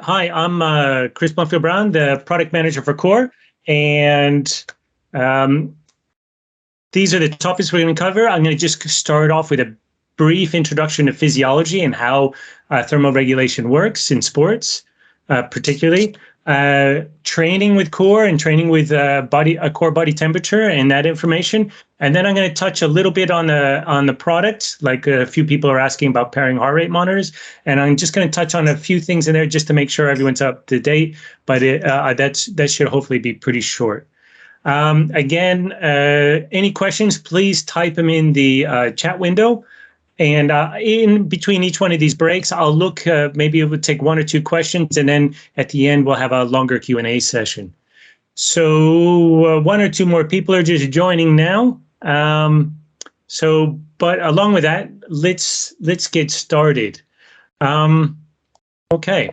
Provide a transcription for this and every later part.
Hi, I'm Chris Blomfield-Brown, the product manager for Core, and um, these are the topics we're going to cover. I'm going to just start off with a brief introduction to physiology and how thermoregulation works in sports, particularly training with Core and training with core body temperature and that information. And then I'm going to touch a little bit on the product, like a few people are asking about pairing heart rate monitors, and I'm just going to touch on a few things in there just to make sure everyone's up to date. But that should hopefully be pretty short. Again, any questions, please type them in the chat window. And in between each one of these breaks, I'll look, maybe it would take one or two questions, and then at the end, we'll have a longer Q&A session. So one or two more people are just joining now. But along with that, let's get started. Okay.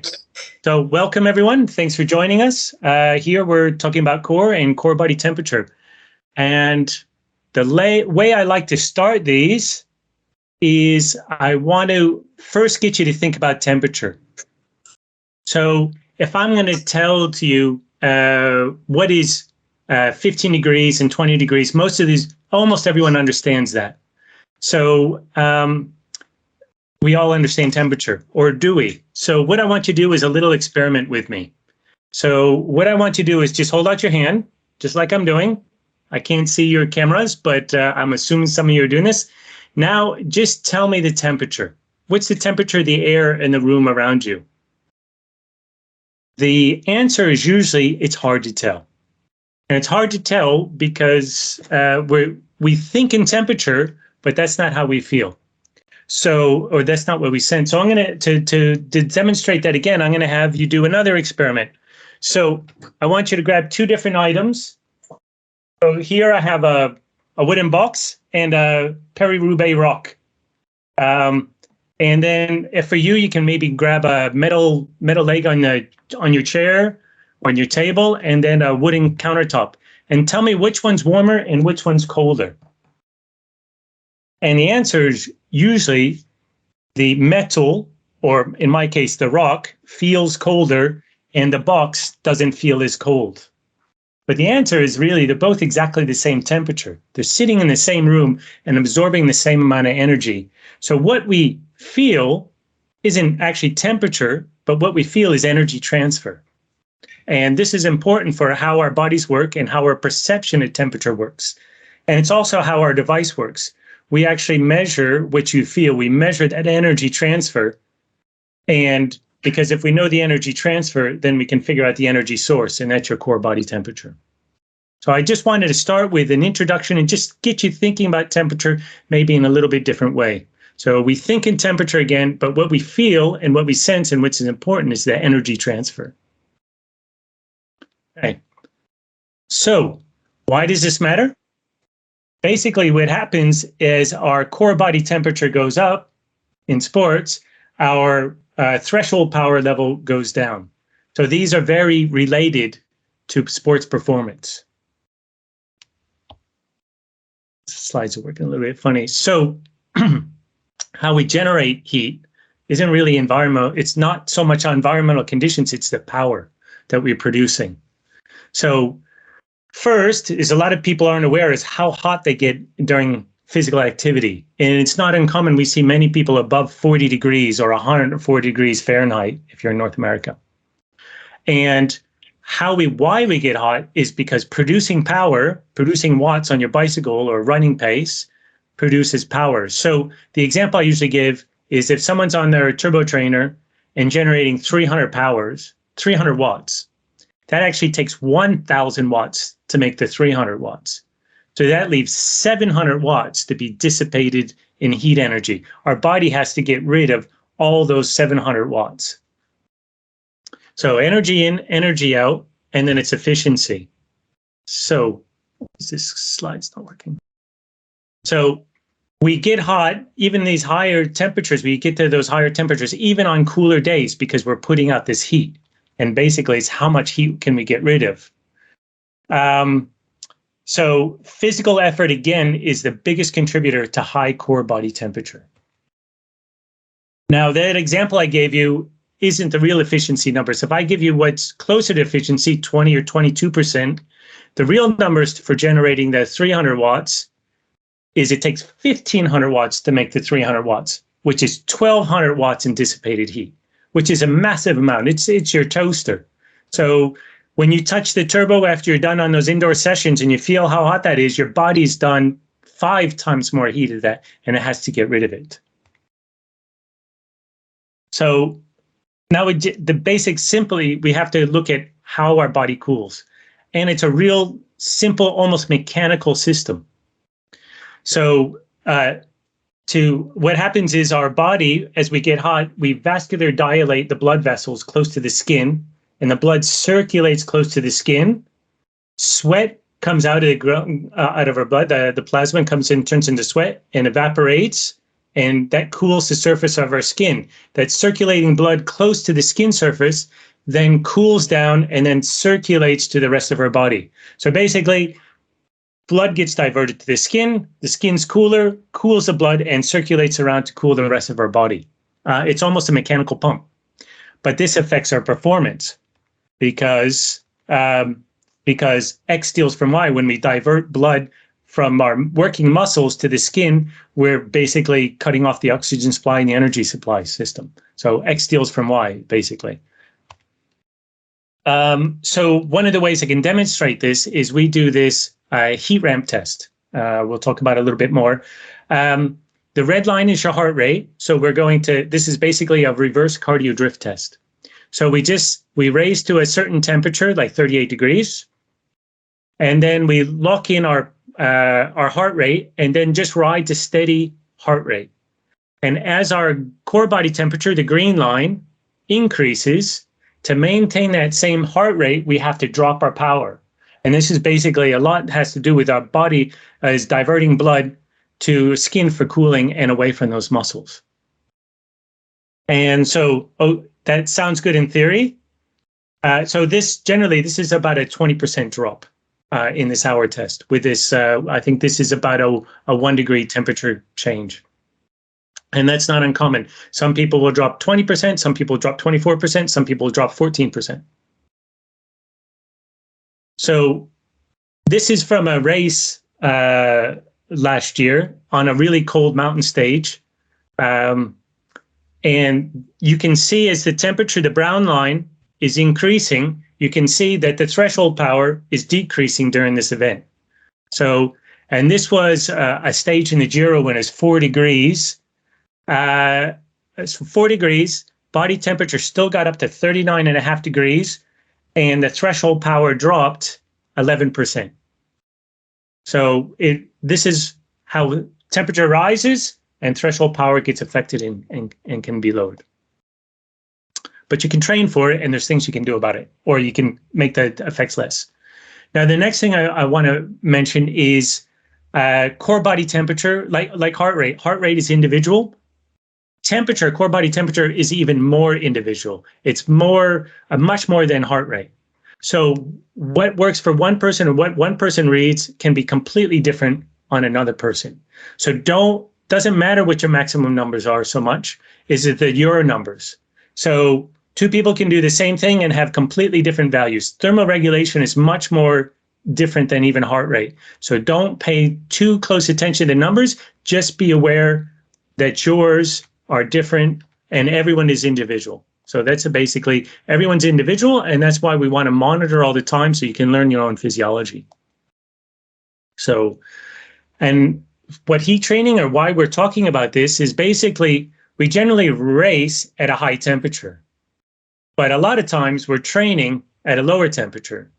So welcome, everyone. Thanks for joining us. Here we're talking about core and core body temperature. And the way I like to start these is I want to first get you to think about temperature. So if I'm going to tell to you what is 15 degrees and 20 degrees, almost everyone understands that. So we all understand temperature, or do we? So what I want you to do is a little experiment with me. So what I want you to do is just hold out your hand, just like I'm doing. I can't see your cameras, but I'm assuming some of you are doing this. Now, just tell me the temperature. What's the temperature of the air in the room around you? The answer is usually it's hard to tell. And it's hard to tell because we think in temperature, but that's not how we feel. So, or that's not what we sense. So I'm going to demonstrate that again, I'm going to have you do another experiment. So I want you to grab two different items. So here I have a wooden box and a Peri-Roubaix rock. And then if for you can maybe grab a metal leg on your chair or on your table, and then a wooden countertop. And tell me which one's warmer and which one's colder. And the answer is usually the metal, or in my case, the rock, feels colder and the box doesn't feel as cold. But the answer is really they're both exactly the same temperature. They're sitting in the same room and absorbing the same amount of energy. So what we feel isn't actually temperature, but what we feel is energy transfer. And this is important for how our bodies work and how our perception of temperature works. And it's also how our device works. We actually measure what you feel. We measure that energy transfer. And because if we know the energy transfer, then we can figure out the energy source, and that's your core body temperature. So I just wanted to start with an introduction and just get you thinking about temperature maybe in a little bit different way. So we think in temperature again, but what we feel and what we sense and what's important is the energy transfer. Okay. So why does this matter? Basically, what happens is our core body temperature goes up in sports, our threshold power level goes down. So these are very related to sports performance. Slides are working a little bit funny. So how we generate heat isn't really environmental. It's not so much environmental conditions, it's the power that we're producing. So first is a lot of people aren't aware is how hot they get during physical activity. And it's not uncommon. We see many people above 40 degrees or 140 degrees Fahrenheit if you're in North America. And why we get hot is because producing power, producing watts on your bicycle or running pace produces power. So the example I usually give is if someone's on their turbo trainer and generating 300 watts, that actually takes 1,000 watts to make the 300 watts. So that leaves 700 watts to be dissipated in heat energy. Our body has to get rid of all those 700 watts. So energy in, energy out, and then it's efficiency. So this slide's not working. So we get hot, even these higher temperatures, we get to those higher temperatures, even on cooler days, because we're putting out this heat. And basically, it's how much heat can we get rid of? So physical effort, again, is the biggest contributor to high core body temperature. Now, that example I gave you isn't the real efficiency numbers. If I give you what's closer to efficiency, 20 or 22%, the real numbers for generating the 300 watts is it takes 1,500 watts to make the 300 watts, which is 1,200 watts in dissipated heat, which is a massive amount. It's your toaster. So when you touch the turbo after you're done on those indoor sessions and you feel how hot that is, your body's done 5 times more heat of that, and it has to get rid of it. So now the basics, simply, we have to look at how our body cools. And it's a real simple, almost mechanical system. So what happens is our body, as we get hot, we vascular dilate the blood vessels close to the skin, and the blood circulates close to the skin. Sweat comes out of our blood. The plasma comes in, turns into sweat, and evaporates, and that cools the surface of our skin. That circulating blood close to the skin surface then cools down and then circulates to the rest of our body. So basically, blood gets diverted to the skin's cooler, cools the blood, and circulates around to cool the rest of our body. It's almost a mechanical pump. But this affects our performance because X steals from Y. When we divert blood from our working muscles to the skin, we're basically cutting off the oxygen supply and the energy supply system. So X steals from Y, basically. So one of the ways I can demonstrate this is we do this heat ramp test. We'll talk about it a little bit more. The red line is your heart rate. So this is basically a reverse cardio drift test. So we raise to a certain temperature, like 38 degrees, and then we lock in our heart rate and then just ride to steady heart rate. And as our core body temperature, the green line, increases, to maintain that same heart rate, we have to drop our power. And this is basically a lot has to do with our body is diverting blood to skin for cooling and away from those muscles. And so, that sounds good in theory. So this is about a 20% drop in this hour test. With this, I think this is about a 1 degree temperature change. And that's not uncommon. Some people will drop 20%, some people drop 24%, some people drop 14%. So this is from a race last year on a really cold mountain stage. And you can see as the temperature, the brown line is increasing, you can see that the threshold power is decreasing during this event. So, and this was a stage in the Giro when it's 4 degrees. It's 4 degrees, body temperature still got up to 39.5 degrees, and the threshold power dropped 11%. So this is how temperature rises and threshold power gets affected and can be lowered. But you can train for it, and there's things you can do about it, or you can make the effects less. Now, the next thing I want to mention is core body temperature, like heart rate. Heart rate is individual. Temperature, core body temperature, is even more individual. It's much more than heart rate. So what works for one person and what one person reads can be completely different on another person. So doesn't matter what your maximum numbers are so much, is it your numbers. So 2 people can do the same thing and have completely different values. Thermoregulation is much more different than even heart rate. So don't pay too close attention to numbers. Just be aware that yours are different and everyone is individual. So that's basically everyone's individual, and that's why we want to monitor all the time so you can learn your own physiology. So, and what heat training, or why we're talking about this, is basically we generally race at a high temperature, but a lot of times we're training at a lower temperature.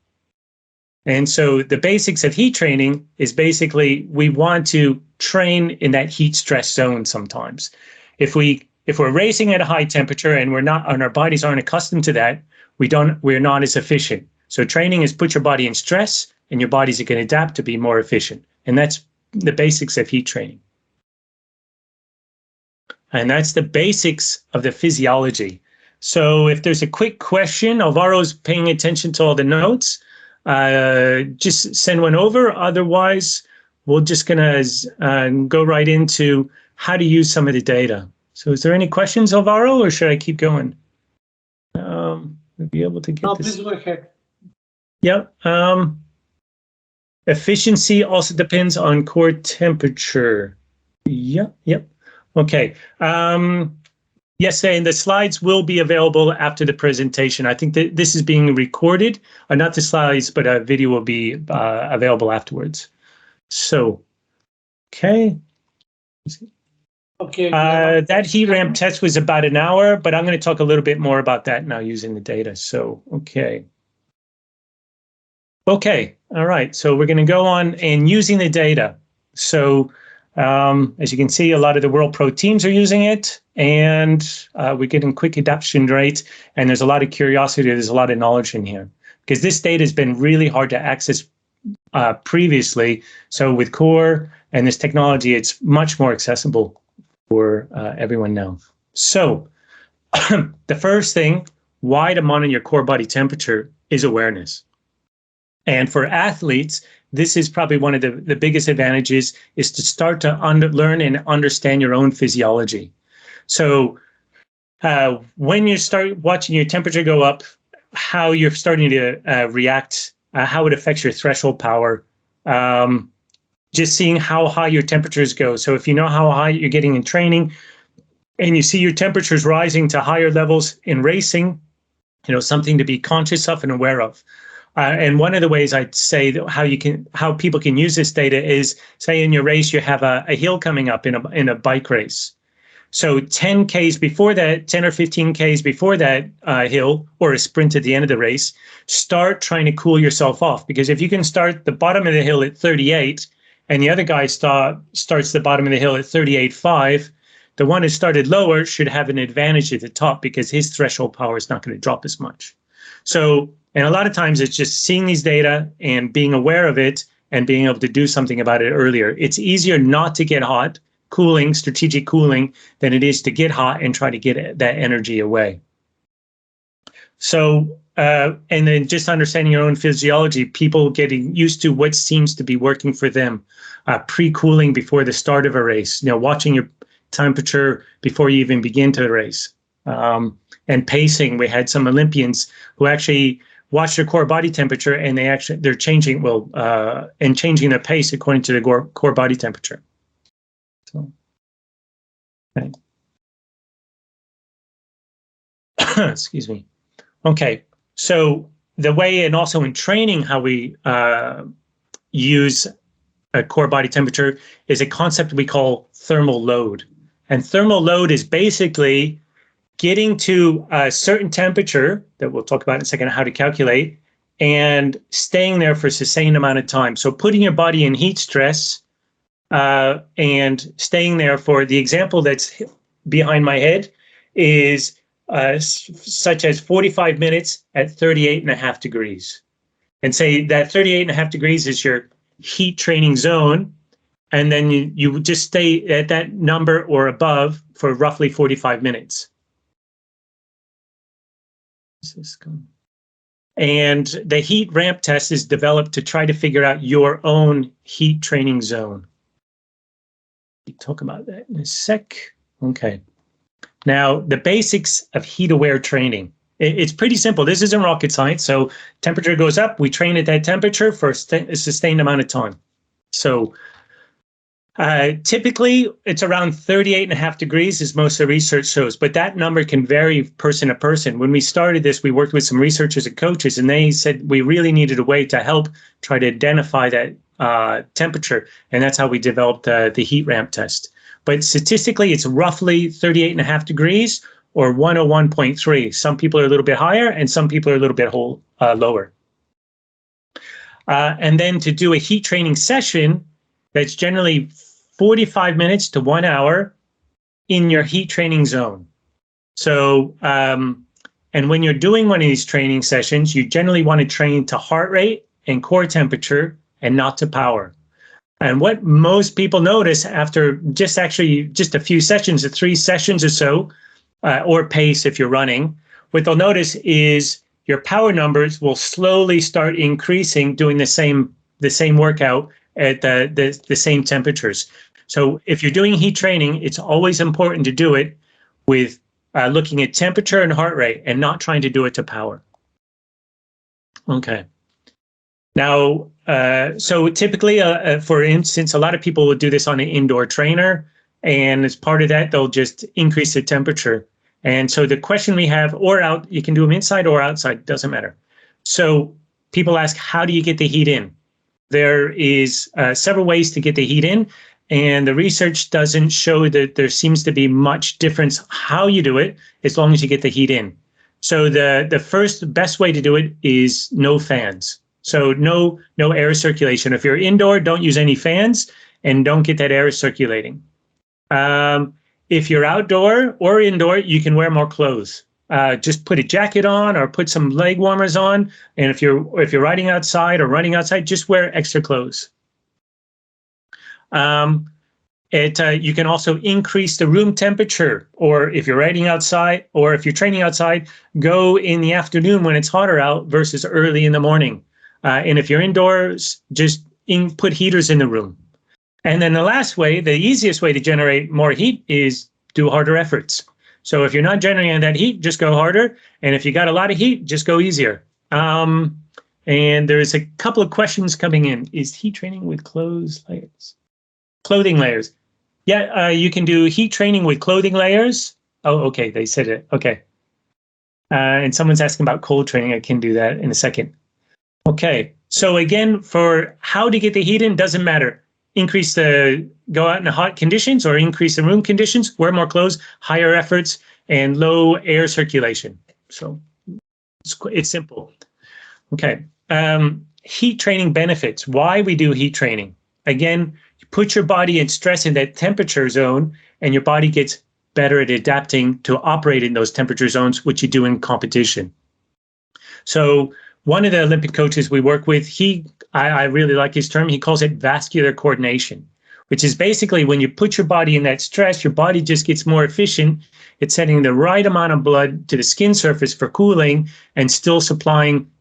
And so the basics of heat training is basically we want to train in that heat stress zone sometimes. If we're racing at a high temperature and our bodies aren't accustomed to that, we're not as efficient. So training is put your body in stress, and your bodies are going to adapt to be more efficient. And that's the basics of heat training. And that's the basics of the physiology. So if there's a quick question, Alvaro's paying attention to all the notes, just send one over. Otherwise, we're just going to go right into how to use some of the data. So is there any questions, Alvaro, or should I keep going? we'll be able to get this. Please go ahead. Yep. Efficiency also depends on core temperature. Yep. Okay. Yes, and the slides will be available after the presentation. I think that this is being recorded, not the slides, but a video will be available afterwards. So, okay. Okay. That heat ramp test was about an hour, but I'm going to talk a little bit more about that now using the data. So, okay. All right. So we're going to go on and using the data. So, as you can see, a lot of the World Pro teams are using it, and we're getting quick adoption rate, and there's a lot of curiosity, there's a lot of knowledge in here, because this data has been really hard to access previously. So with Core and this technology, it's much more accessible for everyone now. So the first thing, why to monitor your core body temperature is awareness. And for athletes, this is probably one of the biggest advantages, is to start to learn and understand your own physiology. So when you start watching your temperature go up, how you're starting to react, how it affects your threshold power, just seeing how high your temperatures go. So if you know how high you're getting in training and you see your temperatures rising to higher levels in racing, something to be conscious of and aware of. And one of the ways I'd say that how people can use this data is, say in your race, you have a hill coming up in a bike race. So 10 Ks before that, 10 or 15 Ks before that hill, or a sprint at the end of the race, start trying to cool yourself off. Because if you can start the bottom of the hill at 38 and the other guy starts the bottom of the hill at 38.5, the one who started lower should have an advantage at the top because his threshold power is not going to drop as much. So, and a lot of times it's just seeing these data and being aware of it and being able to do something about it earlier. It's easier not to get hot, strategic cooling, than it is to get hot and try to get that energy away. So, and then just understanding your own physiology, people getting used to what seems to be working for them, pre-cooling before the start of a race, watching your temperature before you even begin to race. And pacing, we had some Olympians who actually watch their core body temperature, and they're changing changing their pace according to the core body temperature. So, okay. Excuse me. Okay, so the way, and also in training, how we use a core body temperature is a concept we call thermal load. And thermal load is basically getting to a certain temperature that we'll talk about in a second, how to calculate, and staying there for a sustained amount of time. So putting your body in heat stress and staying there for, the example that's behind my head is such as 45 minutes at 38.5 degrees. And say that 38.5 degrees is your heat training zone. And then you just stay at that number or above for roughly 45 minutes. And the heat ramp test is developed to try to figure out your own heat training zone. We'll talk about that in a sec. Okay. Now, the basics of heat-aware training. It's pretty simple. This isn't rocket science. So temperature goes up. We train at that temperature for a sustained amount of time. So typically, it's around 38.5 degrees is most of the research shows, but that number can vary person to person. When we started this, we worked with some researchers and coaches, and they said we really needed a way to help try to identify that temperature, and that's how we developed the heat ramp test. But statistically, it's roughly 38.5 degrees or 101.3. Some people are a little bit higher, and some people are a little bit lower. And then to do a heat training session, that's generally 45 minutes to 1 hour in your heat training zone. So, and when you're doing one of these training sessions, you generally want to train to heart rate and core temperature and not to power. And what most people notice after just a few sessions, or 3 sessions or so, or pace if you're running, what they'll notice is your power numbers will slowly start increasing doing the same workout at the same temperatures. So if you're doing heat training, it's always important to do it with looking at temperature and heart rate and not trying to do it to power. Okay. Now, so typically, for instance, a lot of people will do this on an indoor trainer, and as part of that, they'll just increase the temperature. And so the question we have, or out, you can do them inside or outside, doesn't matter. So people ask, how do you get the heat in? There is several ways to get the heat in, and the research doesn't show that there seems to be much difference how you do it, as long as you get the heat in. So the first best way to do it is no fans. So no air circulation. If you're indoor, don't use any fans and don't get that air circulating. If you're outdoor or indoor, you can wear more clothes. Just put a jacket on or put some leg warmers on. And if you're riding outside or running outside, just wear extra clothes. You can also increase the room temperature, or if you're riding outside or if you're training outside, go in the afternoon when it's hotter out versus early in the morning. And if you're indoors, just put heaters in the room. And then the last way, the easiest way to generate more heat is do harder efforts. So if you're not generating that heat, just go harder. And if you got a lot of heat, just go easier. And there's a couple of questions coming in. Is heat training with clothing layers? Yeah, you can do heat training with clothing layers. Oh, okay, they said it. Okay. And someone's asking about cold training. I can do that in a second. Okay, so again, for how to get the heat in, doesn't matter. Go out in hot conditions or increase the room conditions, wear more clothes, higher efforts, and low air circulation. So it's simple. Okay, heat training benefits. Why we do heat training? Again, you put your body in stress in that temperature zone, and your body gets better at adapting to operate in those temperature zones, which you do in competition. So one of the Olympic coaches we work with, I really like his term. He calls it vascular coordination, which is basically when you put your body in that stress, your body just gets more efficient. It's sending the right amount of blood to the skin surface for cooling and still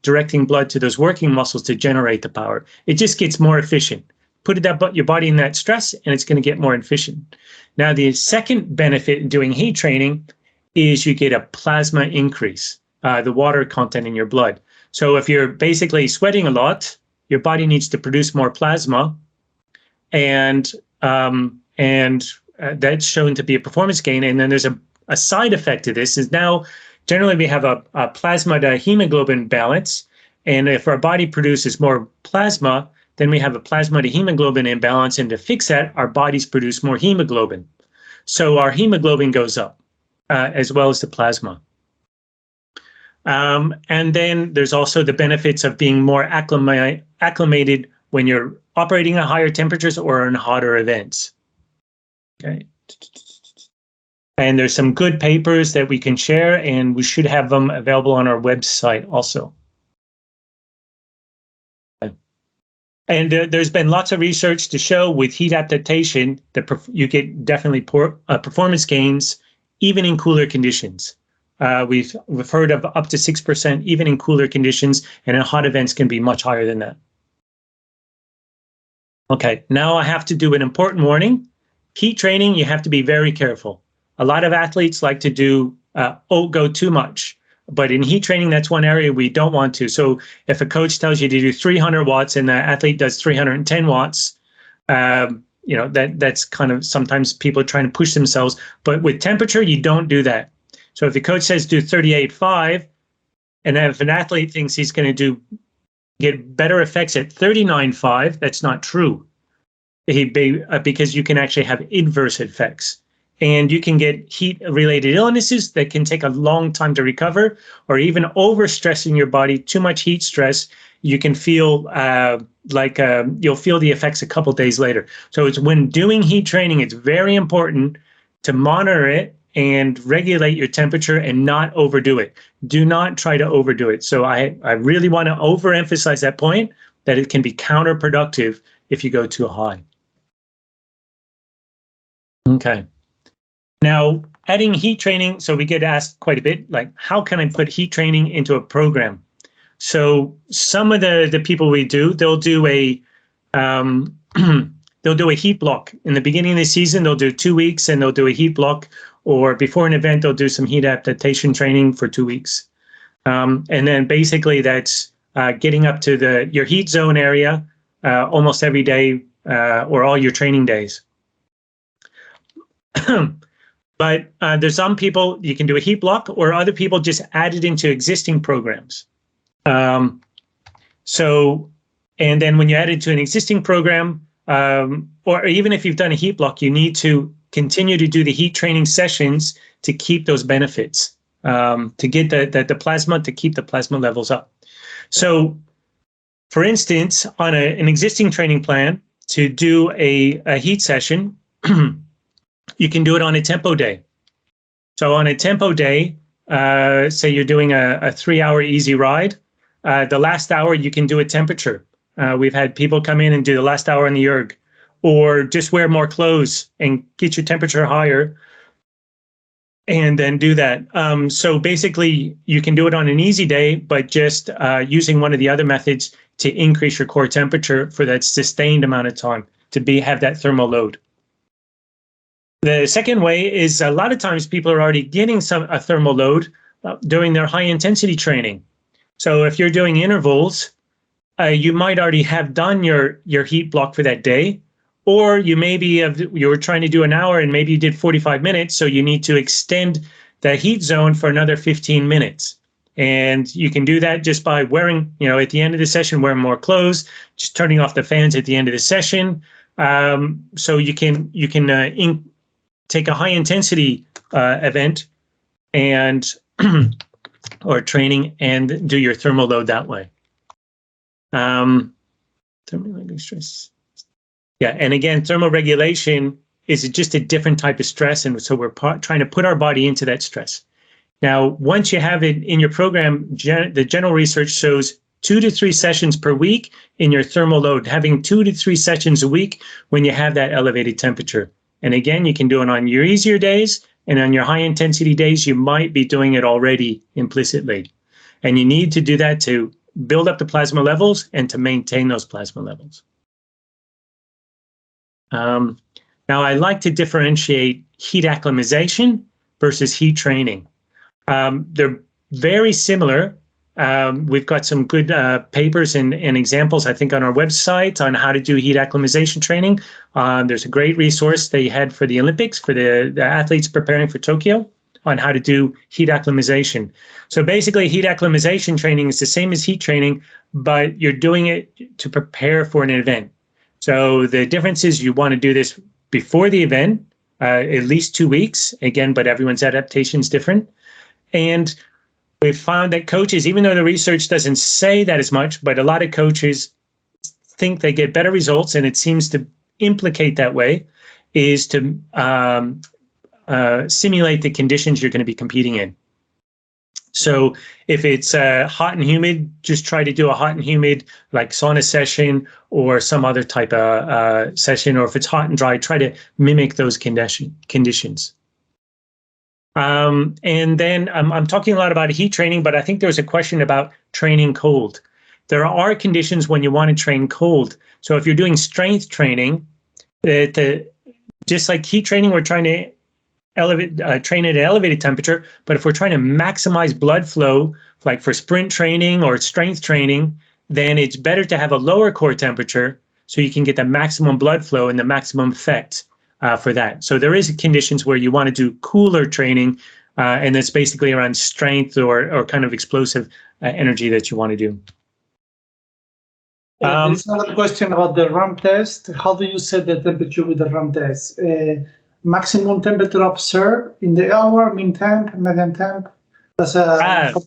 directing blood to those working muscles to generate the power. It just gets more efficient. Put your body in that stress and it's going to get more efficient. Now, the second benefit in doing heat training is you get a plasma increase, the water content in your blood. So if you're basically sweating a lot, your body needs to produce more plasma, and that's shown to be a performance gain. And then there's a side effect to this is now generally we have a plasma to hemoglobin balance, and if our body produces more plasma, then we have a plasma to hemoglobin imbalance, and to fix that, our bodies produce more hemoglobin. So our hemoglobin goes up as well as the plasma. And then there's also the benefits of being more acclimated when you're operating at higher temperatures or in hotter events. Okay. And there's some good papers that we can share, and we should have them available on our website also. And there's been lots of research to show with heat adaptation that you get definitely performance gains even in cooler conditions. We've heard of up to 6% even in cooler conditions, and in hot events can be much higher than that. Okay, now I have to do an important warning. Heat training, you have to be very careful. A lot of athletes like to go too much. But in heat training, that's one area we don't want to. So if a coach tells you to do 300 watts and the athlete does 310 watts, that's kind of sometimes people are trying to push themselves. But with temperature, you don't do that. So if the coach says do 38.5, and if an athlete thinks he's going to get better effects at 39.5, that's not true. Because you can actually have inverse effects. And you can get heat-related illnesses that can take a long time to recover, or even overstressing your body, too much heat stress, you can feel you'll feel the effects a couple days later. So it's when doing heat training, it's very important to monitor it and regulate your temperature and not overdo it. Do not try to overdo it. So I really want to overemphasize that point, that it can be counterproductive if you go too high. Okay. Now, adding heat training, so we get asked quite a bit, like, how can I put heat training into a program? So some of the people we do, they'll do a heat block. In the beginning of the season, they'll do 2 weeks and they'll do a heat block, or before an event, they'll do some heat adaptation training for 2 weeks. And then basically that's getting up to your heat zone area almost every day or all your training days. But there's some people, you can do a heat block, or other people just add it into existing programs. And then when you add it to an existing program, or even if you've done a heat block, you need to continue to do the heat training sessions to keep those benefits, to get the plasma, to keep the plasma levels up. So, for instance, on an existing training plan, to do a heat session, you can do it on a tempo day. So on a tempo day, say you're doing a 3-hour easy ride, the last hour you can do a temperature. We've had people come in and do the last hour in the erg, or just wear more clothes and get your temperature higher and then do that. So basically you can do it on an easy day, but just using one of the other methods to increase your core temperature for that sustained amount of time to have that thermal load. The second way is a lot of times people are already getting a thermal load during their high intensity training. So if you're doing intervals, you might already have done your heat block for that day, or you were trying to do an hour and maybe you did 45 minutes, so you need to extend the heat zone for another 15 minutes. And you can do that just by wearing, at the end of the session, wearing more clothes, just turning off the fans at the end of the session. So you can take a high intensity event and or training and do your thermal load that way. Thermoregulation stress. Yeah, and again, thermoregulation is just a different type of stress, and so we're trying to put our body into that stress. Now, once you have it in your program, the general research shows 2 to 3 sessions per week in your thermal load, having 2 to 3 sessions a week when you have that elevated temperature. And again, you can do it on your easier days, and on your high intensity days, you might be doing it already implicitly. And you need to do that to build up the plasma levels and to maintain those plasma levels. Now, I like to differentiate heat acclimatization versus heat training. They're very similar. We've got some good papers and examples, I think, on our website on how to do heat acclimatization training. There's a great resource they had for the Olympics, for the athletes preparing for Tokyo, on how to do heat acclimatization. So basically, heat acclimatization training is the same as heat training, but you're doing it to prepare for an event. So the difference is you want to do this before the event, at least 2 weeks, again, but everyone's adaptation is different. And we've found that coaches, even though the research doesn't say that as much, but a lot of coaches think they get better results, and it seems to implicate that way, is to simulate the conditions you're going to be competing in. So if it's hot and humid, just try to do a hot and humid like sauna session or some other type of session. Or if it's hot and dry, try to mimic those conditions. And then I'm talking a lot about heat training, but I think there was a question about training cold. There are conditions when you want to train cold. So if you're doing strength training, just like heat training, we're trying to train at an elevated temperature. But if we're trying to maximize blood flow, like for sprint training or strength training, then it's better to have a lower core temperature so you can get the maximum blood flow and the maximum effect for that. So there is conditions where you want to do cooler training, and that's basically around strength or kind of explosive energy that you want to do. There's another question about the RAM test. How do you set the temperature with the RAM test? Maximum temperature observed in the hour, mean temp, median temp?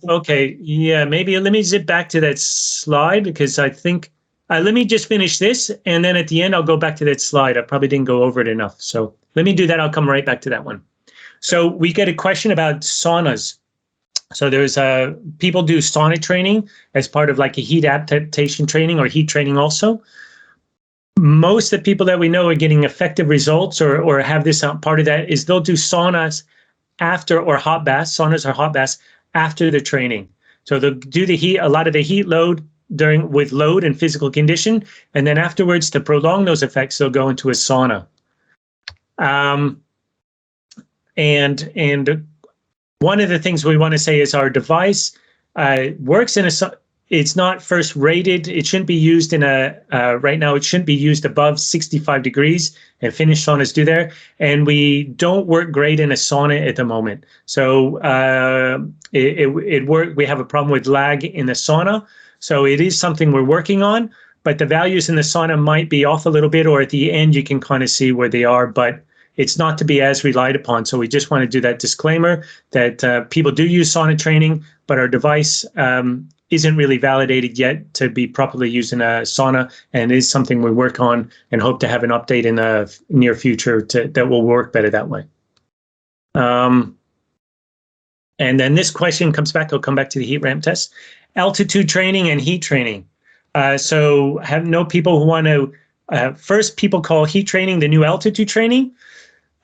Okay. Yeah, maybe let me zip back to that slide because I think, let me just finish this, and then at the end, I'll go back to that slide. I probably didn't go over it enough. So let me do that. I'll come right back to that one. So we get a question about saunas. So there's people do sauna training as part of like a heat adaptation training or heat training also. Most of the people that we know are getting effective results or have this part of that is they'll do saunas after, or hot baths, saunas or hot baths after the training. So they'll do a lot of the heat load with load and physical condition. And then afterwards, to prolong those effects, they'll go into a sauna. And one of the things we want to say is our device works in it's not first rated. It shouldn't be used in right now, it shouldn't be used above 65 degrees, and Finnish saunas do there. And we don't work great in a sauna at the moment. So we have a problem with lag in the sauna. So it is something we're working on, but the values in the sauna might be off a little bit, or at the end you can kind of see where they are, but it's not to be as relied upon. So we just want to do that disclaimer that people do use sauna training, but our device isn't really validated yet to be properly used in a sauna, and is something we work on and hope to have an update in the near future that will work better that way. And then this question comes back, I'll come back to the heat ramp test. Altitude training and heat training. So know people who want to, first people call heat training the new altitude training.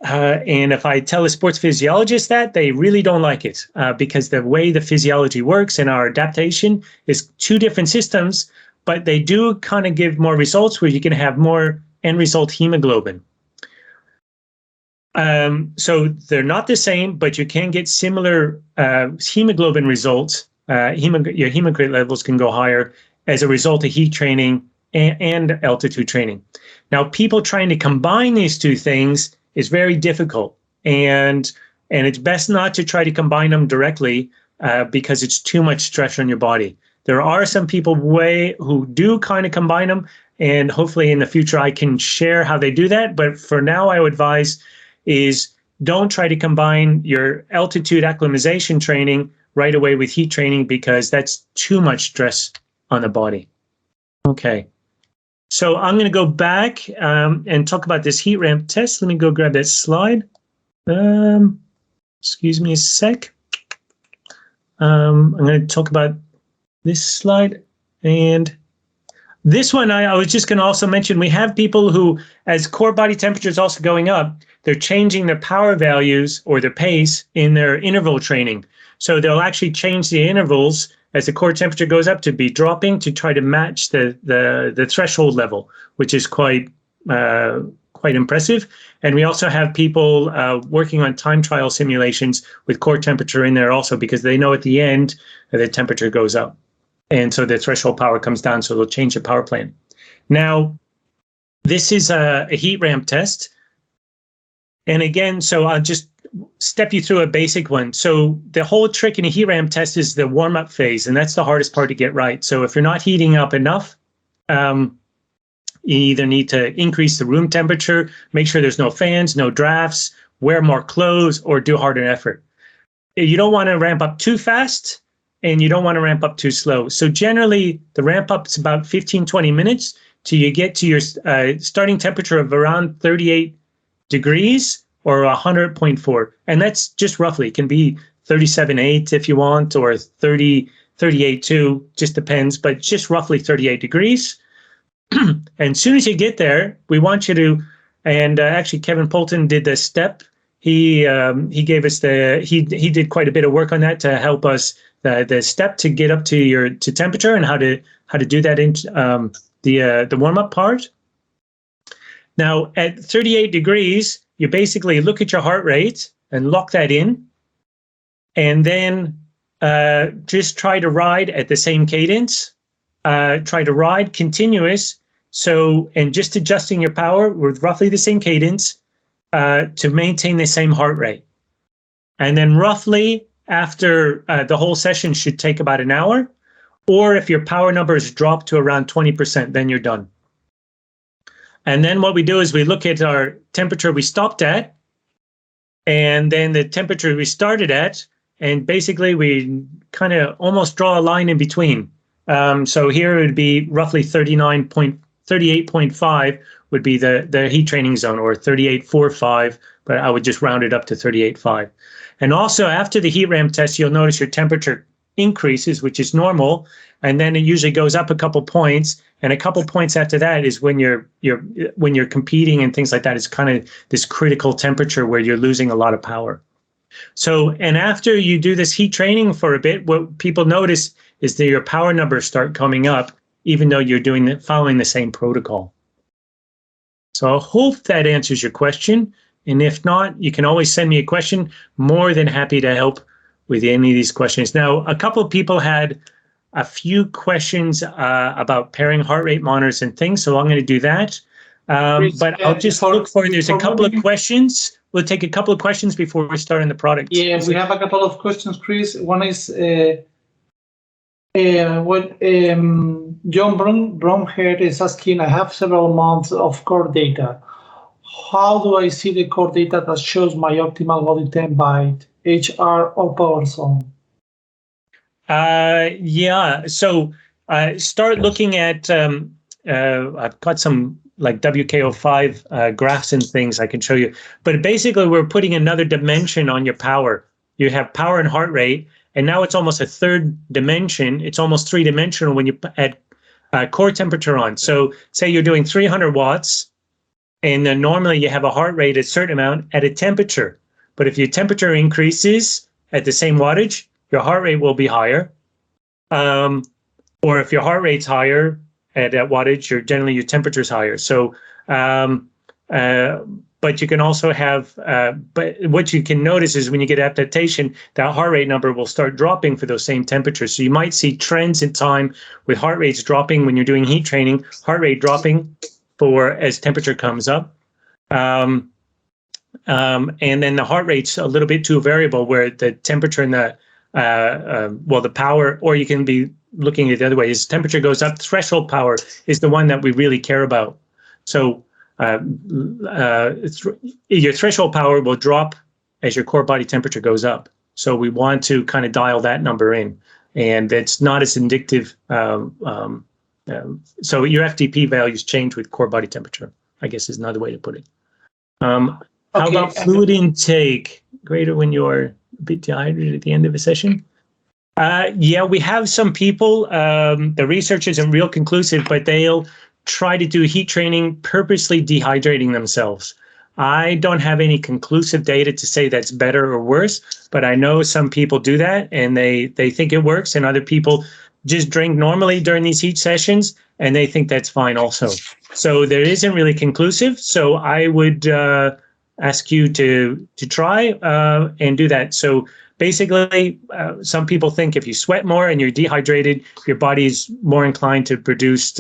And if I tell a sports physiologist that, they really don't like it because the way the physiology works and our adaptation is two different systems, but they do kind of give more results where you can have more end result hemoglobin. So they're not the same, but you can get similar hemoglobin results. Your hemoglobin levels can go higher as a result of heat training and altitude training. Now, people trying to combine these two things is very difficult, and it's best not to try to combine them directly because it's too much stress on your body. There are some people who do kind of combine them, and hopefully in the future I can share how they do that. But for now, I would advise is don't try to combine your altitude acclimatization training right away with heat training, because that's too much stress on the body. Okay. So I'm going to go back and talk about this heat ramp test. Let me go grab that slide. Excuse me a sec. I'm going to talk about this slide. And this one, I was just going to also mention, we have people who, as core body temperature is also going up, they're changing their power values or their pace in their interval training. So they'll actually change the intervals as the core temperature goes up to be dropping to try to match the threshold level, which is quite impressive. And we also have people working on time trial simulations with core temperature in there also, because they know at the end the temperature goes up. And so the threshold power comes down, so they'll change the power plan. Now, this is a heat ramp test. And again, so I'll just step you through a basic one. So the whole trick in a heat ramp test is the warm-up phase, and that's the hardest part to get right. So if you're not heating up enough, you either need to increase the room temperature, make sure there's no fans, no drafts, wear more clothes, or do harder effort. You don't want to ramp up too fast, and you don't want to ramp up too slow. So generally, the ramp up is about 15, 20 minutes till you get to your starting temperature of around 38 degrees or 100.4. And that's just roughly. It can be 37.8 if you want, or 38.2, just depends, but just roughly 38 degrees. And as soon as you get there, we want you to, and actually Kevin Poulton did the step. He gave us he did quite a bit of work on that to help us the step to get up to temperature and how to do that in the warm-up part. Now at 38 degrees, you basically look at your heart rate and lock that in, and then just try to ride at the same cadence. Try to ride continuous. So, and just adjusting your power with roughly the same cadence to maintain the same heart rate. And then roughly after the whole session should take about an hour, or if your power numbers drop to around 20%, then you're done. And then what we do is we look at our temperature we stopped at, and then the temperature we started at, and basically we kind of almost draw a line in between. So here it would be roughly 38.5 would be the heat training zone, or 38.45, but I would just round it up to 38.5. And also after the heat ramp test, you'll notice your temperature increases, which is normal, and then it usually goes up a couple points, and a couple points after that is when you're competing and things like that. It's kind of this critical temperature where you're losing a lot of power. So, and after you do this heat training for a bit, what people notice is that your power numbers start coming up, even though you're following the same protocol. So I hope that answers your question. And if not, you can always send me a question. More than happy to help with any of these questions. Now, a couple of people had a few questions about pairing heart rate monitors and things, so I'm going to do that. But I'll just look for, there's a couple of questions. We'll take a couple of questions before we start on the product. Yeah, we have a couple of questions, Chris. One is what John Bromhead is asking, I have several months of core data. How do I see the core data that shows my optimal body temp by HR or power zone? Yeah, so start looking at, I've got some like WKO5 graphs and things I can show you. But basically, we're putting another dimension on your power. You have power and heart rate, and now it's almost a third dimension. It's almost three-dimensional when you add core temperature on. So say you're doing 300 watts, and then normally you have a heart rate at a certain amount at a temperature. But if your temperature increases at the same wattage, your heart rate will be higher. Or if your heart rate's higher at that wattage, generally your temperature's higher. So, but you can also have, but what you can notice is when you get adaptation, that heart rate number will start dropping for those same temperatures. So you might see trends in time with heart rates dropping when you're doing heat training, heart rate dropping as temperature comes up. And then the heart rate's a little bit too variable where the temperature and the power, or you can be looking at it the other way, as temperature goes up, threshold power is the one that we really care about. So your threshold power will drop as your core body temperature goes up. So we want to kind of dial that number in, and it's not as indicative. So your FTP values change with core body temperature, I guess is another way to put it. How about fluid intake? Greater when you're a bit dehydrated at the end of a session? Yeah, we have some people, the research isn't real conclusive, but they'll try to do heat training purposely dehydrating themselves. I don't have any conclusive data to say that's better or worse, but I know some people do that and they think it works, and other people just drink normally during these heat sessions and they think that's fine also. So there isn't really conclusive. So I would ask you to try and do that. So basically, some people think if you sweat more and you're dehydrated, your body's more inclined to produce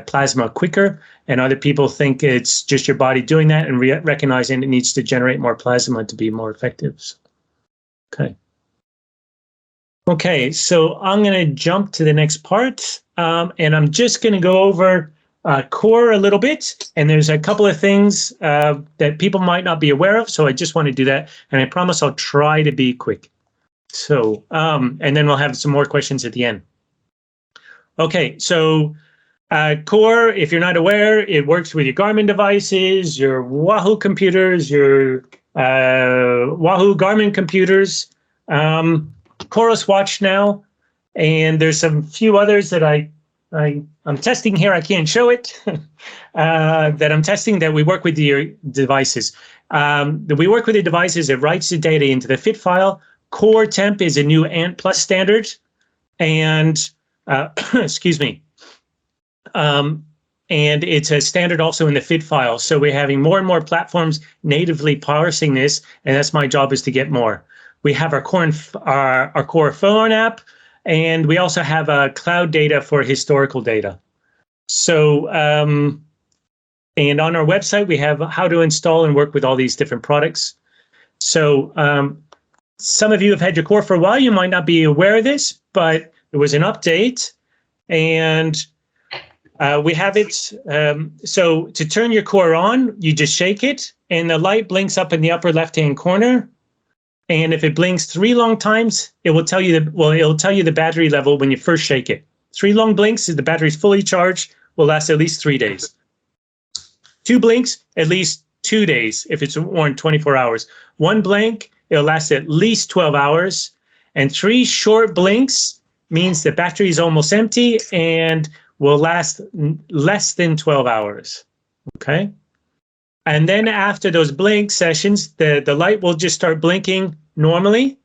plasma quicker. And other people think it's just your body doing that and recognizing it needs to generate more plasma to be more effective. Okay. Okay, so I'm going to jump to the next part. And I'm just going to go over core a little bit, and there's a couple of things that people might not be aware of, so I just want to do that, and I promise I'll try to be quick. So, and then we'll have some more questions at the end. Okay, so core, if you're not aware, it works with your Garmin devices, your Wahoo computers, your Wahoo Garmin computers, Chorus Watch now, and there's some few others that I'm testing here. I can't show it. That I'm testing that we work with your devices. We work with the devices. It writes the data into the fit file. Core temp is a new ANT Plus standard, and excuse me. And it's a standard also in the fit file. So we're having more and more platforms natively parsing this, and that's my job, is to get more. We have our core phone app. And we also have cloud data for historical data. So, and on our website, we have how to install and work with all these different products. So some of you have had your core for a while. You might not be aware of this, but there was an update, and we have it. So to turn your core on, you just shake it, and the light blinks up in the upper left-hand corner. And if it blinks 3 long times, it will tell you it'll tell you the battery level when you first shake it. 3 long blinks, if the battery's fully charged, will last at least 3 days. 2 blinks, at least 2 days if it's worn 24 hours. 1 blink, it'll last at least 12 hours. And 3 short blinks means the battery is almost empty and will last less than 12 hours. Okay? And then after those blink sessions, the light will just start blinking normally.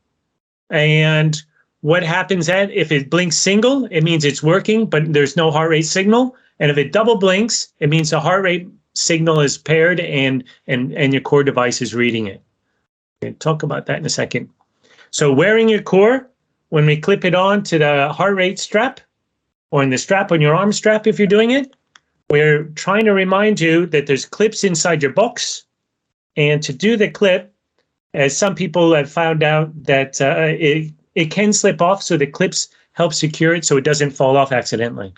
And what happens then, if it blinks single, it means it's working, but there's no heart rate signal. And if it double blinks, it means the heart rate signal is paired and your core device is reading it. We'll talk about that in a second. So wearing your core, when we clip it on to the heart rate strap, or in the strap on your arm strap if you're doing it, we're trying to remind you that there's clips inside your box. And to do the clip, as some people have found out that it can slip off, so the clips help secure it so it doesn't fall off accidentally.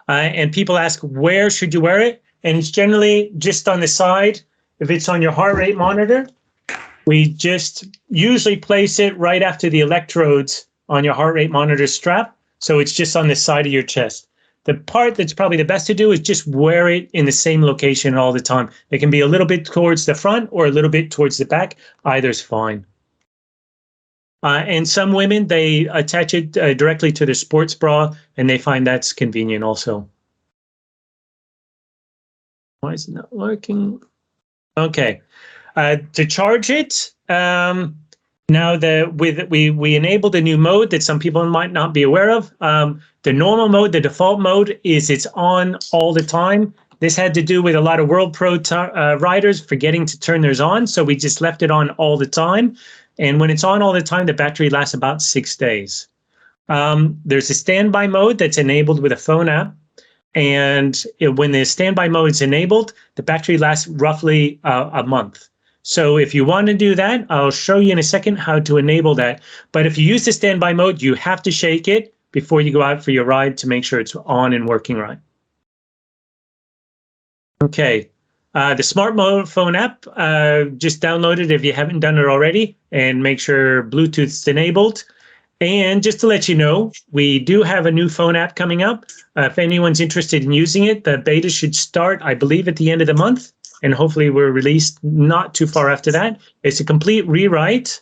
And people ask, where should you wear it? And it's generally just on the side. If it's on your heart rate monitor, we just usually place it right after the electrodes on your heart rate monitor strap. So it's just on the side of your chest. The part that's probably the best to do is just wear it in the same location all the time. It can be a little bit towards the front or a little bit towards the back. Either's fine. And some women, they attach it directly to their sports bra, and they find that's convenient also. Why is it not working? Okay. To charge it, now we enabled a new mode that some people might not be aware of. The normal mode, the default mode, is it's on all the time. This had to do with a lot of World Pro riders forgetting to turn theirs on, so we just left it on all the time. And when it's on all the time, the battery lasts about 6 days. There's a standby mode that's enabled with a phone app. And when the standby mode is enabled, the battery lasts roughly a month. So if you want to do that, I'll show you in a second how to enable that. But if you use the standby mode, you have to shake it before you go out for your ride to make sure it's on and working right. Okay. The smartphone app, just download it if you haven't done it already, and make sure Bluetooth's enabled. And just to let you know, we do have a new phone app coming up. If anyone's interested in using it, the beta should start, I believe, at the end of the month, and hopefully we're released not too far after that. It's a complete rewrite,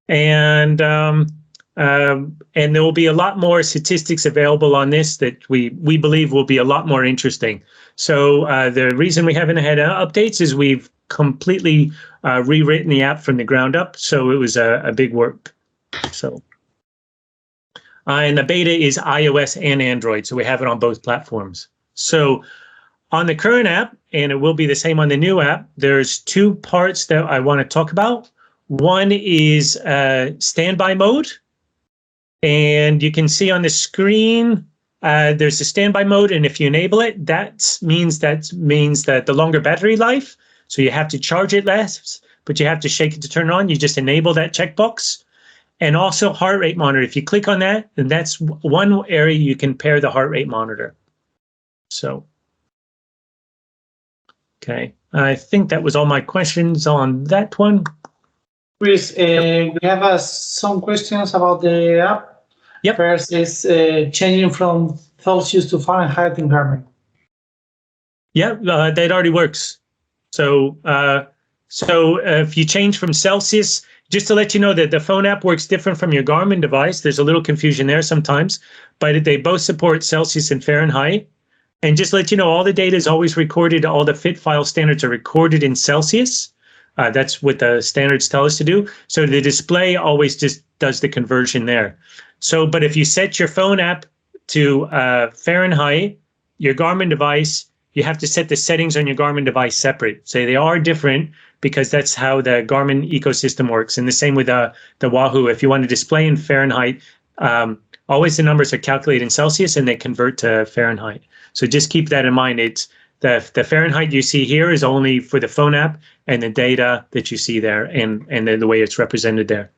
and there will be a lot more statistics available on this that we believe will be a lot more interesting. So the reason we haven't had updates is we've completely rewritten the app from the ground up. So it was a big work. So. And the beta is iOS and Android, so we have it on both platforms. So on the current app, and it will be the same on the new app, there's 2 parts that I want to talk about. One is standby mode. And you can see on the screen, there's a standby mode. And if you enable it, that means that the longer battery life. So you have to charge it less, but you have to shake it to turn it on. You just enable that checkbox. And also heart rate monitor. If you click on that, then that's one area you can pair the heart rate monitor. So, okay. I think that was all my questions on that one. Chris, we have some questions about the app. Yep. First is changing from Celsius to Fahrenheit in Garmin. Yeah, that already works. So, if you change from Celsius, just to let you know that the phone app works different from your Garmin device. There's a little confusion there sometimes, but they both support Celsius and Fahrenheit. And just to let you know, all the data is always recorded. All the fit file standards are recorded in Celsius. That's what the standards tell us to do. So the display always just does the conversion there. So, but if you set your phone app to Fahrenheit, your Garmin device, you have to set the settings on your Garmin device separate. So they are different because that's how the Garmin ecosystem works. And the same with the Wahoo. If you want to display in Fahrenheit, always the numbers are calculated in Celsius and they convert to Fahrenheit. So just keep that in mind. It's the Fahrenheit you see here is only for the phone app and the data that you see there and the way it's represented there.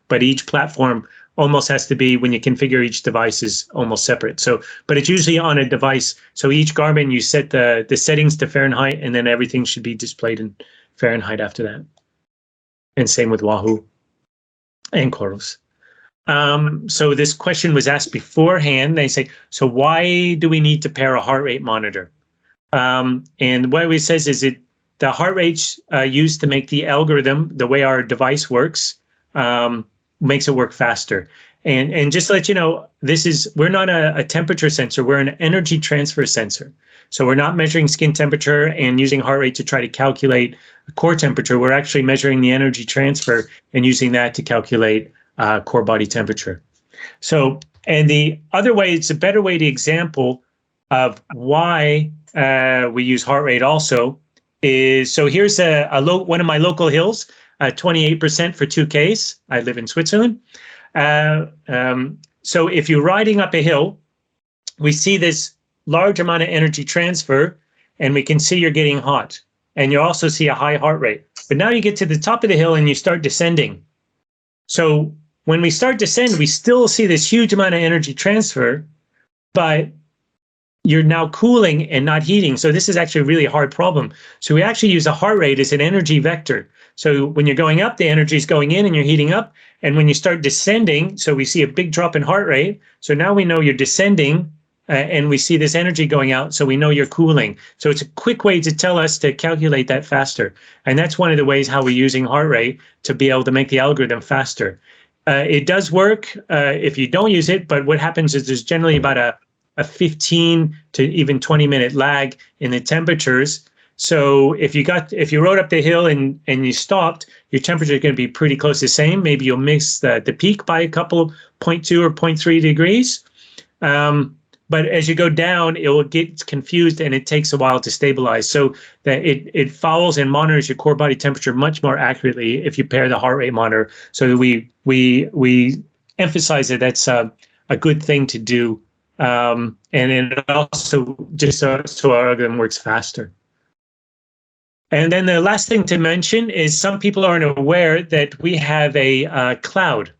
But each platform almost has to be, when you configure each device, is almost separate. So, but it's usually on a device. So each Garmin, you set the settings to Fahrenheit, and then everything should be displayed in Fahrenheit after that. And same with Wahoo and Coros. So this question was asked beforehand. They say, so why do we need to pair a heart rate monitor? And what it says is the heart rate's used to make the algorithm, the way our device works, makes it work faster. And just to let you know, we're not a temperature sensor, we're an energy transfer sensor. So we're not measuring skin temperature and using heart rate to try to calculate core temperature. We're actually measuring the energy transfer and using that to calculate core body temperature. So, and the other way, it's a better way to example of why we use heart rate also is, so here's one of my local hills, 28% for 2Ks. I live in Switzerland. So if you're riding up a hill, we see this large amount of energy transfer, and we can see you're getting hot, and you also see a high heart rate. But now you get to the top of the hill and you start descending. So when we start descend, we still see this huge amount of energy transfer, but you're now cooling and not heating. So this is actually a really hard problem. So we actually use a heart rate as an energy vector. So when you're going up, the energy is going in and you're heating up. And when you start descending, so we see a big drop in heart rate. So now we know you're descending, and we see this energy going out. So we know you're cooling. So it's a quick way to tell us to calculate that faster. And that's one of the ways how we're using heart rate to be able to make the algorithm faster. It does work if you don't use it, but what happens is there's generally about a 15 to even 20-minute lag in the temperatures. So if you rode up the hill and you stopped, your temperature is going to be pretty close to the same. Maybe you'll miss the peak by a couple 0.2 or 0.3 degrees. But as you go down, it will get confused and it takes a while to stabilize. So that it follows and monitors your core body temperature much more accurately if you pair the heart rate monitor. So we emphasize that that's a good thing to do. And it also just so our algorithm works faster. And then the last thing to mention is some people aren't aware that we have a cloud.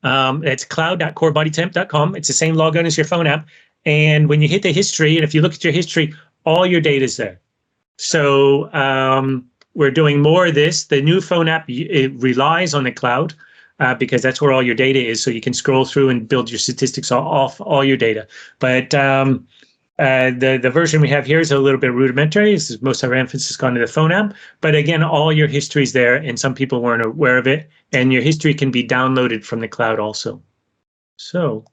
It's cloud.corebodytemp.com. It's the same login as your phone app. And when you hit the history, and if you look at your history, all your data is there. So we're doing more of this. The new phone app, it relies on the cloud because that's where all your data is. So you can scroll through and build your statistics off all your data. But the version we have here is a little bit rudimentary. Most of our emphasis has gone to the phone app. But again, all your history is there, and some people weren't aware of it. And your history can be downloaded from the cloud also. So,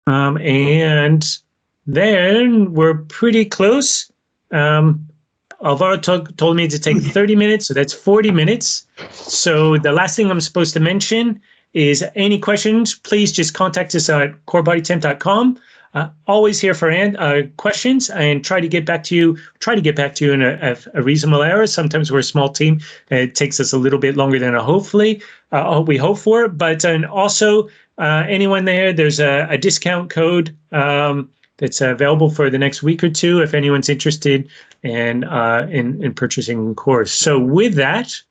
and then we're pretty close. Alvaro told me to take 30 minutes, so that's 40 minutes. So the last thing I'm supposed to mention is any questions, please just contact us at corebodytemp.com. Always here for questions and try to get back to you in a reasonable hour. Sometimes we're a small team and it takes us a little bit longer than we hope for. But and also anyone there's a discount code that's available for the next week or two if anyone's interested in purchasing a course. So with that,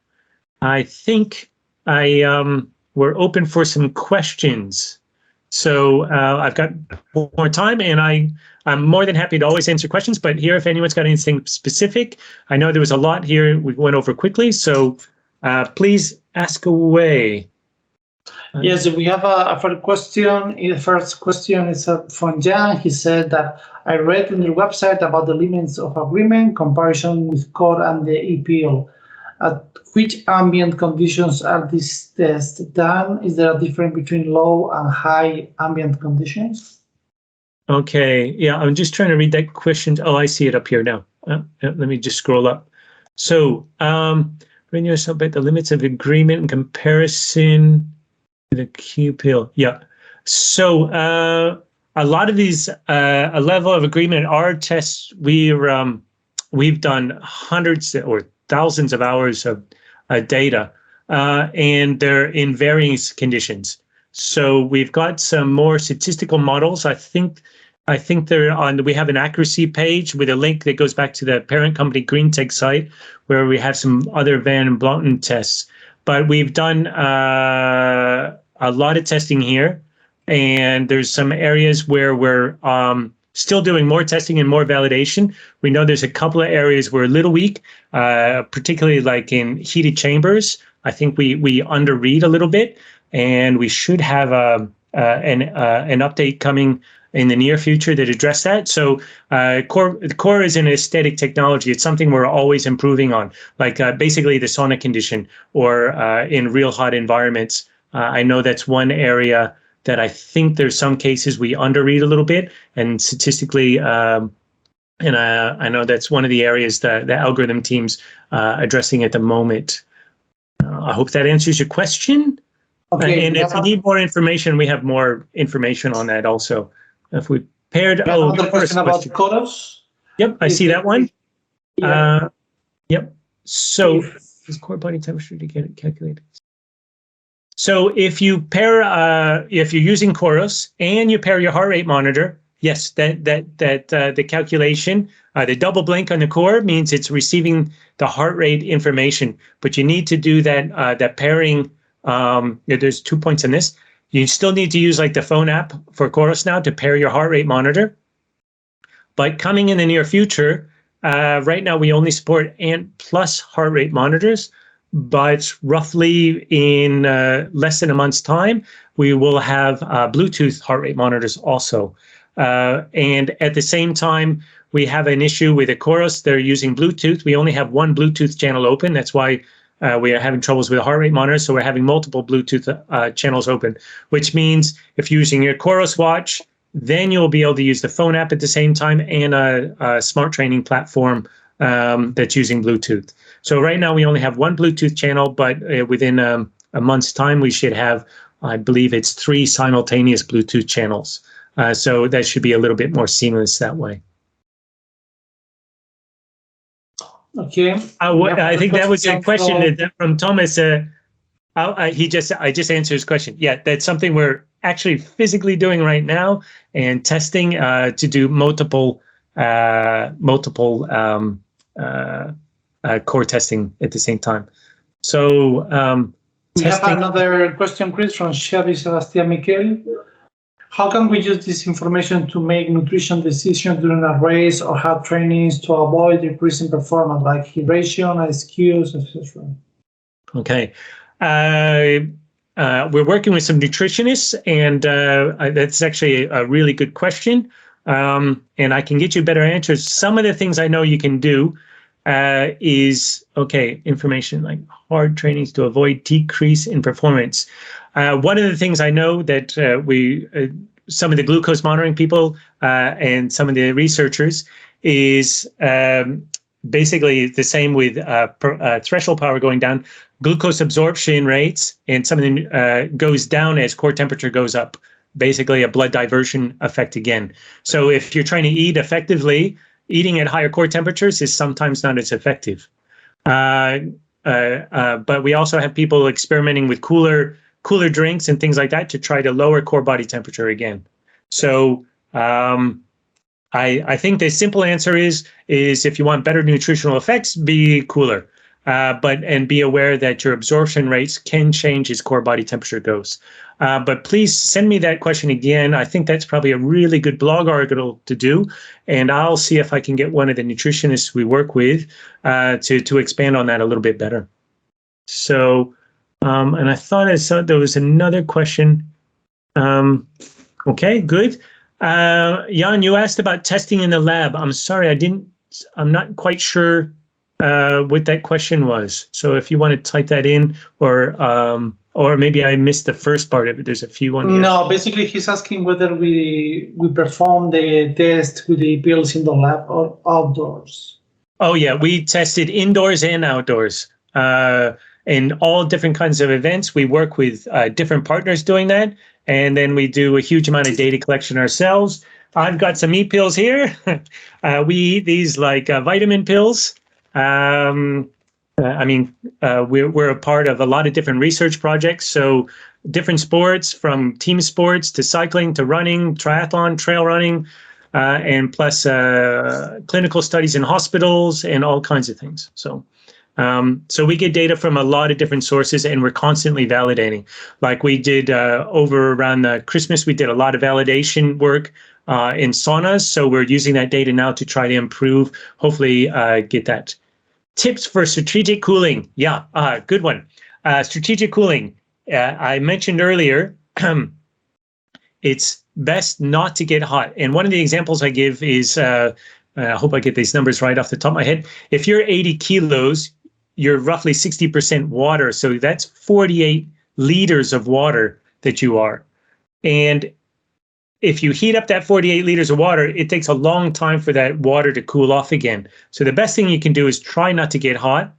I think we're open for some questions. So I've got more time, and I'm more than happy to always answer questions. But here, if anyone's got anything specific, I know there was a lot here we went over quickly. So please ask away. Yes, we have a first question. The first question is from Jan. He said that I read on your website about the limits of agreement comparison with core and the EPL. At which ambient conditions are these tests done? Is there a difference between low and high ambient conditions? Okay, yeah, I'm just trying to read that question. Oh, I see it up here now. Let me just scroll up. So, bring yourself about the limits of agreement in comparison to the QPL. Yeah. So, a lot of these, a level of agreement, our tests, we've done hundreds or thousands of hours of data, and they're in varying conditions. So we've got some more statistical models. I think they're on. We have an accuracy page with a link that goes back to the parent company GreenTech site, where we have some other Van Blanten tests. But we've done a lot of testing here, and there's some areas where we're still doing more testing and more validation. We know there's a couple of areas we're a little weak, particularly like in heated chambers. I think we underread a little bit, and we should have an update coming in the near future that address that. So core is an aesthetic technology. It's something we're always improving on, like basically the sauna condition or in real hot environments. I know that's one area that I think there's some cases we underread a little bit, and statistically, and I know that's one of the areas that the algorithm team's addressing at the moment. I hope that answers your question. Okay. And if you need more information, we have more information on that also. If we paired, the question about COROS. Yep, I see that one. Yeah. Yep. So is core body temperature to get it calculated? So if you're using Chorus and you pair your heart rate monitor, yes, the calculation, the double blink on the core means it's receiving the heart rate information. But you need to do that pairing. There's 2 points in this. You still need to use like the phone app for Chorus now to pair your heart rate monitor. But coming in the near future, right now we only support ANT plus heart rate monitors. But roughly in less than a month's time, we will have Bluetooth heart rate monitors also. And at the same time, we have an issue with the Chorus. They're using Bluetooth. We only have one Bluetooth channel open. That's why we are having troubles with the heart rate monitors. So we're having multiple Bluetooth channels open, which means if you're using your Chorus watch, then you'll be able to use the phone app at the same time and a smart training platform that's using Bluetooth. So right now we only have one Bluetooth channel, but within a month's time, we should have, I believe it's 3 simultaneous Bluetooth channels. So that should be a little bit more seamless that way. Okay. I think that was a question from Thomas. I just answered his question. Yeah, that's something we're actually physically doing right now and testing to do multiple core testing at the same time. So we have another question, Chris, from Sherry Sebastian Miquel. How can we use this information to make nutrition decisions during a race or have trainings to avoid decreasing performance, like hydration, SQs, etc.? Okay. We're working with some nutritionists, and that's actually a really good question. And I can get you better answers. Some of the things I know you can do is, information like hard trainings to avoid decrease in performance. One of the things I know that some of the glucose monitoring people and some of the researchers is basically the same with threshold power going down. Glucose absorption rates and something goes down as core temperature goes up. Basically a blood diversion effect again. So if you're trying to eat effectively, eating at higher core temperatures is sometimes not as effective. But we also have people experimenting with cooler drinks and things like that to try to lower core body temperature again. So I think the simple answer is if you want better nutritional effects, be cooler. And be aware that your absorption rates can change as core body temperature goes. But please send me that question again. I think that's probably a really good blog article to do. And I'll see if I can get one of the nutritionists we work with to expand on that a little bit better. So, and I thought I saw there was another question. Okay, good. Jan, you asked about testing in the lab. I'm sorry, I'm not quite sure what that question was. So if you want to type that in, or maybe I missed the first part of it. There's a few on here. No, basically he's asking whether we perform the test with the pills in the lab or outdoors. Oh yeah, we tested indoors and outdoors. In all different kinds of events. We work with different partners doing that. And then we do a huge amount of data collection ourselves. I've got some e-pills here. We eat these like vitamin pills. We're a part of a lot of different research projects. So different sports, from team sports to cycling to running, triathlon, trail running, and plus clinical studies in hospitals and all kinds of things. So we get data from a lot of different sources, and we're constantly validating. Like we did over around Christmas, we did a lot of validation work in saunas. So we're using that data now to try to improve, hopefully get that. Tips for strategic cooling. Yeah, good one. Strategic cooling. I mentioned earlier, it's best not to get hot. And one of the examples I give is, I hope I get these numbers right off the top of my head. If you're 80 kilos, you're roughly 60% water. So that's 48 liters of water that you are. And if you heat up that 48 liters of water, it takes a long time for that water to cool off again. So the best thing you can do is try not to get hot.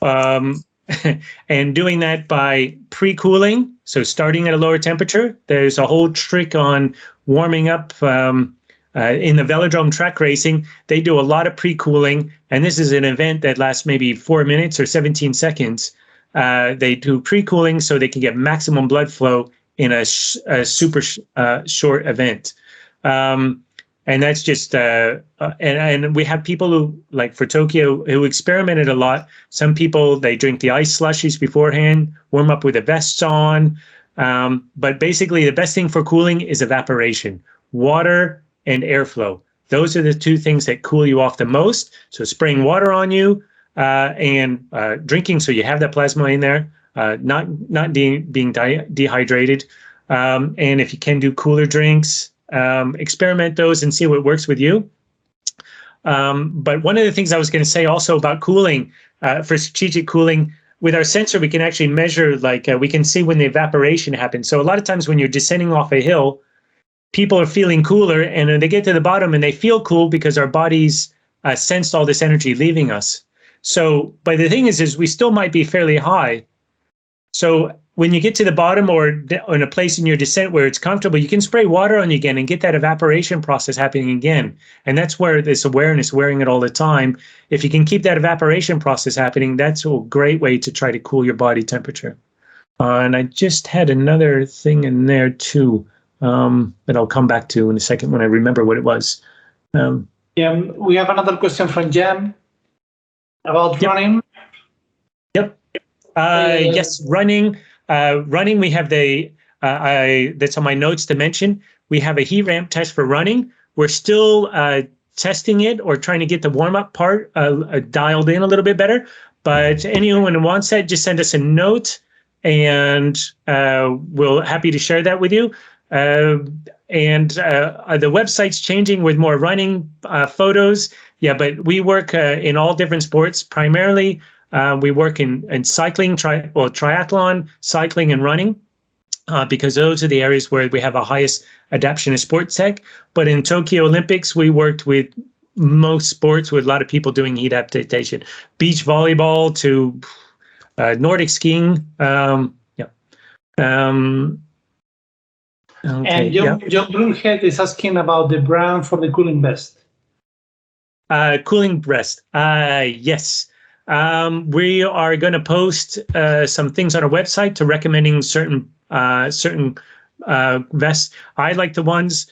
And doing that by pre-cooling, so starting at a lower temperature. There's a whole trick on warming up. In the velodrome track racing, they do a lot of pre-cooling, and this is an event that lasts maybe 4 minutes or 17 seconds. they do pre-cooling so they can get maximum blood flow in a super short event. And that's just, and we have people who, like for Tokyo, who experimented a lot. Some people, they drink the ice slushies beforehand, warm up with the vests on. But basically, the best thing for cooling is evaporation, water and airflow. Those are the two things that cool you off the most. So spraying water on you and drinking, so you have that plasma in there, not being dehydrated. And if you can do cooler drinks, experiment those and see what works with you. But one of the things I was going to say also about cooling, for strategic cooling, with our sensor, we can actually measure, like we can see when the evaporation happens. So a lot of times when you're descending off a hill, people are feeling cooler, and then they get to the bottom and they feel cool because our bodies sensed all this energy leaving us. So, but the thing is we still might be fairly high. So when you get to the bottom or in a place in your descent where it's comfortable, you can spray water on you again and get that evaporation process happening again. And that's where this awareness, wearing it all the time, if you can keep that evaporation process happening, that's a great way to try to cool your body temperature. And I just had another thing in there too, that I'll come back to in a second when I remember what it was. We have another question from Jem about running. Yep. Yes, running. Running, we have that's on my notes to mention. We have a heat ramp test for running. We're still testing it or trying to get the warm-up part dialed in a little bit better. But anyone who wants that, just send us a note, and we'll happy to share that with you. And the website's changing with more running photos. Yeah, but we work in all different sports. Primarily, we work in cycling, triathlon, cycling, and running, because those are the areas where we have the highest adaption of sports tech. But in Tokyo Olympics, we worked with most sports with a lot of people doing heat adaptation, beach volleyball to Nordic skiing. Okay, and John Broomhead is asking about the brand for the cooling vest. Cooling vest. Yes. We are going to post some things on our website to recommending certain vests. I like the ones.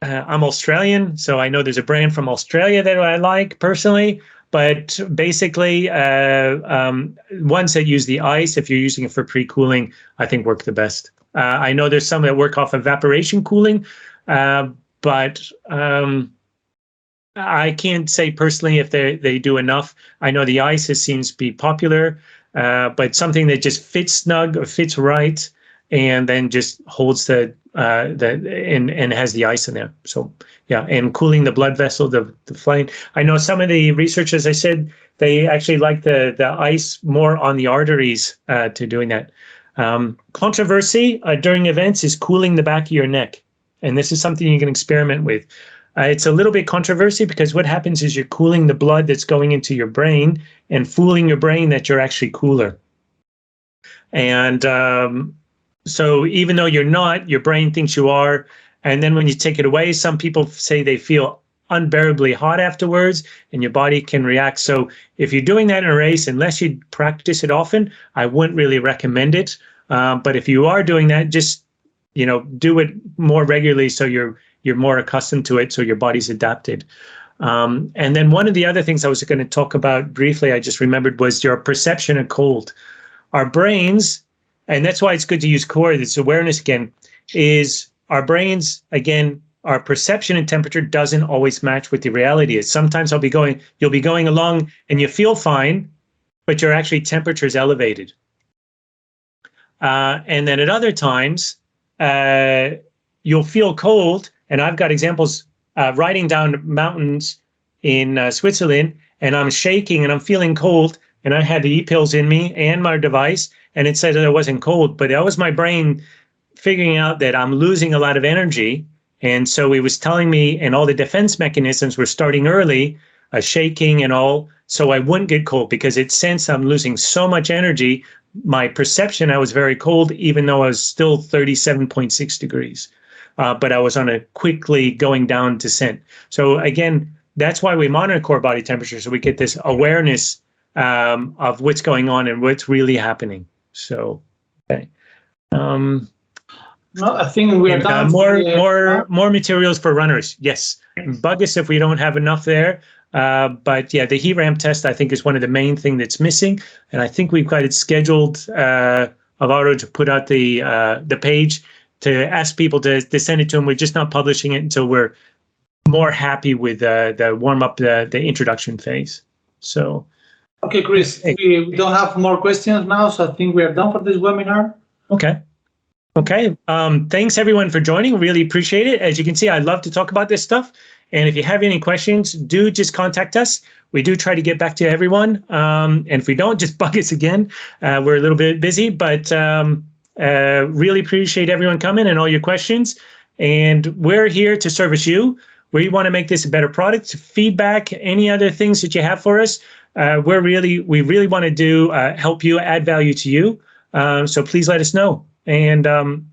I'm Australian, so I know there's a brand from Australia that I like personally. But basically, ones that use the ice, if you're using it for pre-cooling, I think work the best. I know there's some that work off evaporation cooling, but I can't say personally if they do enough. I know the ice seems to be popular, but something that just fits snug or fits right, and then just holds and has the ice in there. So yeah, and cooling the blood vessel, the flame. I know some of the researchers, I said, they actually like the ice more on the arteries to doing that. Controversy during events is cooling the back of your neck, and this is something you can experiment with. It's a little bit controversy because what happens is you're cooling the blood that's going into your brain and fooling your brain that you're actually cooler. And so even though you're not, your brain thinks you are. And then when you take it away, some people say they feel unbearably hot afterwards and your body can react. So if you're doing that in a race, unless you practice it often, I wouldn't really recommend it. But if you are doing that, just, do it more regularly so you're more accustomed to it, so your body's adapted. And then one of the other things I was going to talk about briefly, I just remembered, was your perception of cold. Our brains, and that's why it's good to use core, this awareness again, is our brains, again, our perception and temperature doesn't always match what the reality is. Sometimes you'll be going along and you feel fine, but your actually temperature is elevated. And then at other times, you'll feel cold. And I've got examples riding down mountains in Switzerland, and I'm shaking and I'm feeling cold. And I had the e-pills in me and my device, and it said that I wasn't cold, but that was my brain figuring out that I'm losing a lot of energy. And so it was telling me, and all the defense mechanisms were starting early, shaking and all, so I wouldn't get cold because it sensed I'm losing so much energy. My perception, I was very cold, even though I was still 37.6 degrees. But I was on a quickly going down descent. So again, that's why we monitor core body temperature, so we get this awareness of what's going on and what's really happening. So, okay. No, I think we are done. More materials for runners. Yes. Bug us if we don't have enough there. But yeah, the heat ramp test, I think, is one of the main thing that's missing. And I think we've got it scheduled, Alvaro, to put out the page to ask people to send it to them. We're just not publishing it until we're more happy with the warm up, the introduction phase. So. Okay, Chris, we don't have more questions now, so I think we are done for this webinar. Okay. Okay. Thanks everyone for joining. Really appreciate it. As you can see, I love to talk about this stuff. And if you have any questions, do just contact us. We do try to get back to everyone. And if we don't, just bug us again. We're a little bit busy, but really appreciate everyone coming and all your questions. And we're here to service you. We want to make this a better product. Feedback, any other things that you have for us, we really want to do help you, add value to you. So please let us know. And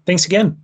thanks again.